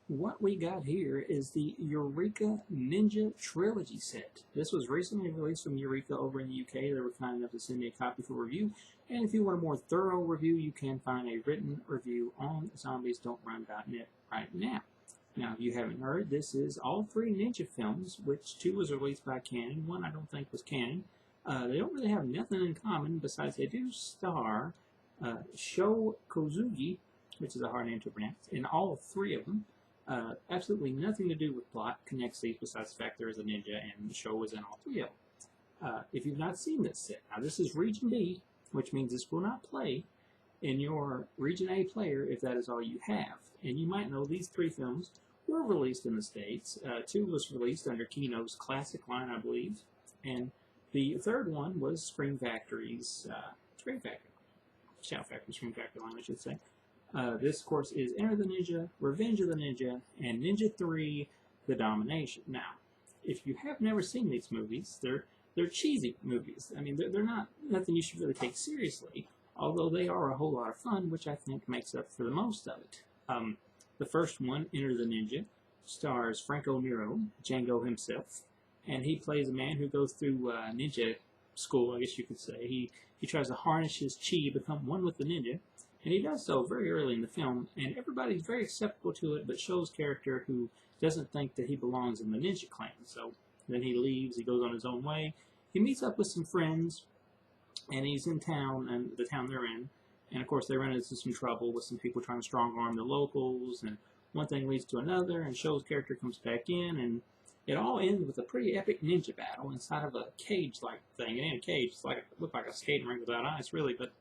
What we got here is the Eureka Ninja Trilogy set. This was recently released from Eureka over in the UK. They were kind enough to send me a copy for review. And if you want a more thorough review, you can find a written review on zombiesdon'trun.net right now. Now, if you haven't heard, this is all three Ninja films, which two was released by Canon. One I don't think was Canon. They don't really have nothing in common, besides they do star Sho Kozugi, which is a hard name to pronounce, in all three of them. Absolutely nothing to do with plot connects these besides the fact there is a ninja and the show was in all three of them. If you've not seen this set, now this is Region B, which means this will not play in your Region A player if that is all you have. And you might know these three films were released in the States. Two was released under Kino's classic line, I believe, and the third one was Scream Factory's Shout Factory, Scream Factory line, I should say. This, of course, is Enter the Ninja, Revenge of the Ninja, and Ninja 3, The Domination. Now, if you have never seen these movies, they're cheesy movies. I mean, they're not nothing you should really take seriously, although they are a whole lot of fun, which I think makes up for the most of it. The first one, Enter the Ninja, stars Franco Nero, Django himself, and he plays a man who goes through ninja school, I guess you could say. He tries to harness his chi, become one with the ninja, and he does so very early in the film, and everybody's very acceptable to it, but Sho's character who doesn't think that he belongs in the ninja clan. So then he leaves, he goes on his own way. He meets up with some friends, and he's in town, and the town they're in, and of course they run into some trouble with some people trying to strong-arm the locals, and one thing leads to another, and Sho's character comes back in, and it all ends with a pretty epic ninja battle inside of a cage-like thing. It ain't a cage, it looked like a skating rink without ice, really, but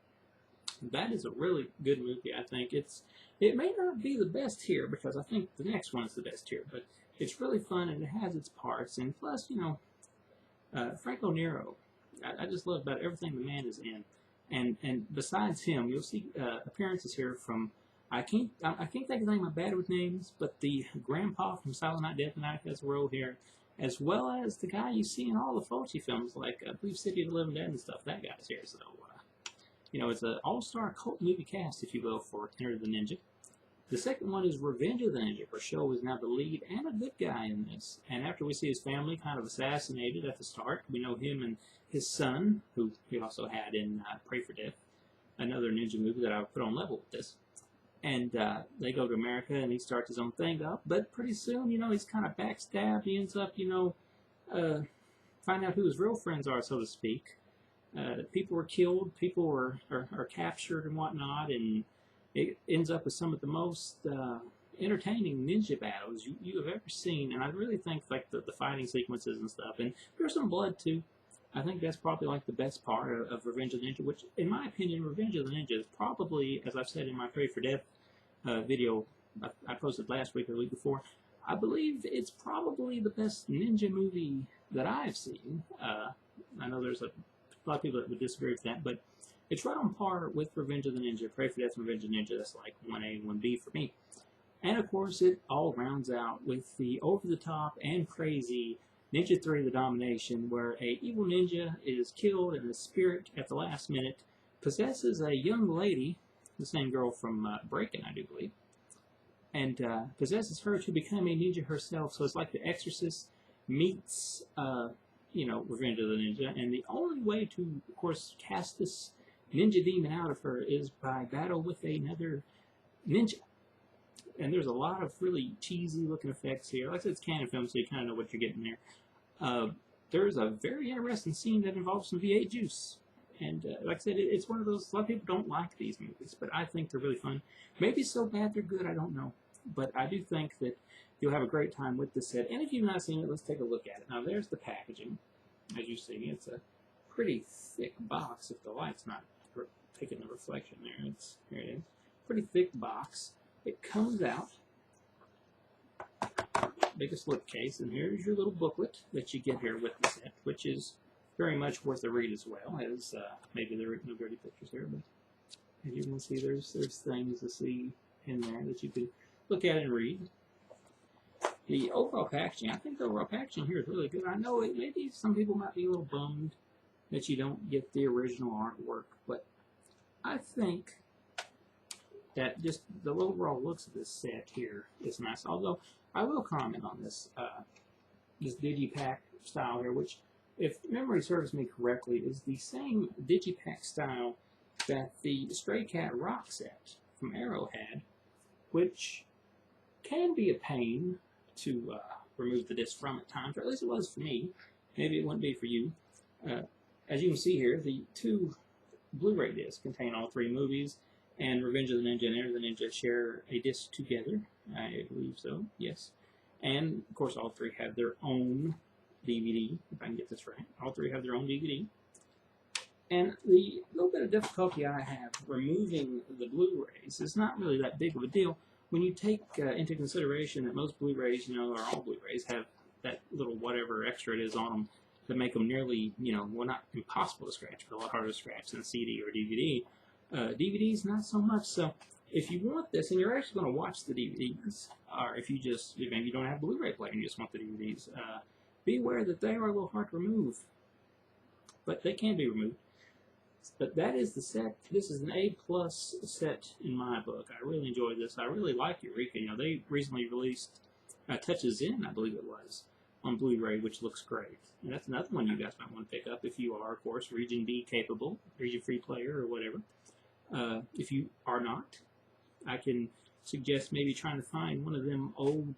that is a really good movie, I think. It may not be the best here, because I think the next one is the best here, but it's really fun, and it has its parts, and plus, you know, Franco Nero, I just love about everything the man is in, and besides him, you'll see appearances here from, I can't think of the name, I'm bad with names, but the grandpa from Silent Night, Deadly Night has a role here, as well as the guy you see in all the Fulci films, like I believe City of the Living Dead and stuff. That guy's here, so you know, it's an all-star cult movie cast, if you will, for Enter the Ninja. The second one is Revenge of the Ninja, where Sho is now the lead and a good guy in this. And after we see his family kind of assassinated at the start, we know him and his son, who he also had in Pray for Death, another ninja movie that I would put on level with this. And they go to America, and he starts his own thing up. But pretty soon, you know, he's kind of backstabbed. He ends up, you know, find out who his real friends are, so to speak. People were killed, people are captured and whatnot, and it ends up with some of the most entertaining ninja battles you have ever seen. And I really think like the fighting sequences and stuff, and there's some blood too. I think that's probably like the best part of Revenge of the Ninja, which in my opinion, Revenge of the Ninja is probably, as I've said in my Pray for Death video I posted last week or the week before, I believe it's probably the best ninja movie that I've seen. I know there's a lot of people that would disagree with that, but it's right on par with Revenge of the Ninja. Pray for Death and Revenge of the Ninja, that's like 1A and 1B for me. And of course, it all rounds out with the over-the-top and crazy Ninja 3, The Domination, where a evil ninja is killed and his spirit, at the last minute, possesses a young lady, the same girl from Breakin', I do believe, and possesses her to become a ninja herself. So it's like The Exorcist meets you know, Revenge of the Ninja, and the only way to, of course, cast this ninja demon out of her is by battle with another ninja. And there's a lot of really cheesy looking effects here. Like I said, it's Canon film, so you kind of know what you're getting there. There's a very interesting scene that involves some V8 juice. And like I said, it's one of those, a lot of people don't like these movies, but I think they're really fun. Maybe so bad they're good, I don't know. But I do think that you'll have a great time with this set. And if you've not seen it, let's take a look at it. Now, there's the packaging. As you see, it's a pretty thick box, if the light's not taking the reflection there. Here it is. Pretty thick box. It comes out. Biggest slipcase, and here's your little booklet that you get here with the set, which is very much worth a read as well, as maybe there are no dirty pictures here, but as you can see, there's things to see in there that you can look at and read. The overall packaging, I think the overall packaging here is really good. I know maybe some people might be a little bummed that you don't get the original artwork, but I think that just the overall looks of this set here is nice. Although I will comment on this this digipack style here, which, if memory serves me correctly, is the same digipack style that the Stray Cat Rock set from Arrow had, which can be a pain to remove the disc from at times, or at least it was for me. Maybe it wouldn't be for you. As you can see here, the two Blu-ray discs contain all three movies, and Revenge of the Ninja and Enter the Ninja share a disc together. I believe so, yes. And, of course, all three have their own DVD, if I can get this right. All three have their own DVD. And the little bit of difficulty I have removing the Blu-rays is not really that big of a deal when you take into consideration that most Blu-rays, or all Blu-rays, have that little whatever extra it is on them to make them nearly, well, not impossible to scratch, but a lot harder to scratch than CD or DVD. DVDs, not so much. So if you want this, and you're actually going to watch the DVDs, or if you just, maybe you don't have a Blu-ray player and you just want the DVDs, be aware that they are a little hard to remove. But they can be removed. But that is the set. This is an A+ set in my book. I really enjoyed this. I really like Eureka. They recently released Touches In, I believe it was, on Blu-ray, which looks great. And that's another one you guys might want to pick up if you are, of course, Region B capable, Region Free player, or whatever. If you are not, I can suggest maybe trying to find one of them old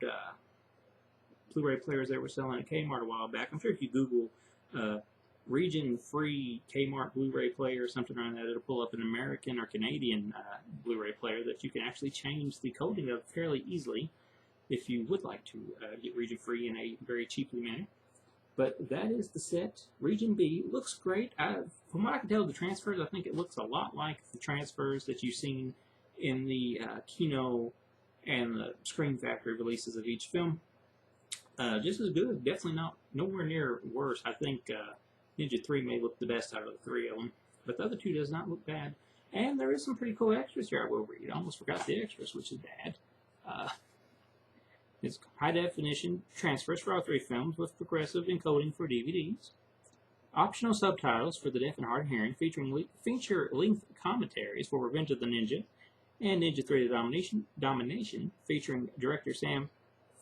Blu-ray players that were selling at Kmart a while back. I'm sure if you Google Region Free Kmart Blu-ray player or something around that, it'll pull up an American or Canadian Blu-ray player that you can actually change the coding of fairly easily if you would like to get Region Free in a very cheaply manner. But that is the set. Region B looks great. From what I can tell of the transfers, I think it looks a lot like the transfers that you've seen in the Kino and the Screen Factory releases of each film. Just as good. Definitely nowhere near worse. I think Ninja 3 may look the best out of the three of them, but the other two does not look bad. And there is some pretty cool extras here I will read. I almost forgot the extras, which is bad. It's high-definition transfers for all three films with progressive encoding for DVDs. Optional subtitles for the deaf and hard of hearing, featuring feature-length commentaries for Revenge of the Ninja and Ninja 3: The Domination, featuring director Sam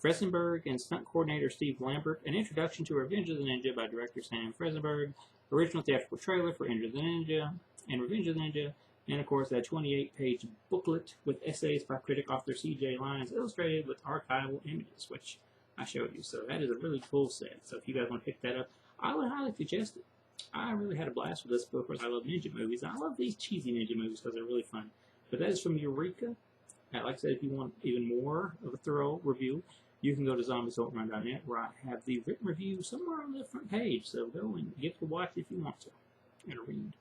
Fresenberg and stunt coordinator Steve Lambert. An introduction to Revenge of the Ninja by director Sam Fresenberg. Original theatrical trailer for Enter the Ninja and Revenge of the Ninja. And, of course, that 28-page booklet with essays by critic author C.J. Lyons, illustrated with archival images, which I showed you. So that is a really cool set. So if you guys want to pick that up, I would highly suggest it. I really had a blast with this book. Of course, I love ninja movies. I love these cheesy ninja movies because they're really fun. But that is from Eureka. Like I said, if you want even more of a thorough review, you can go to zombiesdon'trun.net, where I have the written review somewhere on the front page. So go and give it a watch if you want to, and read.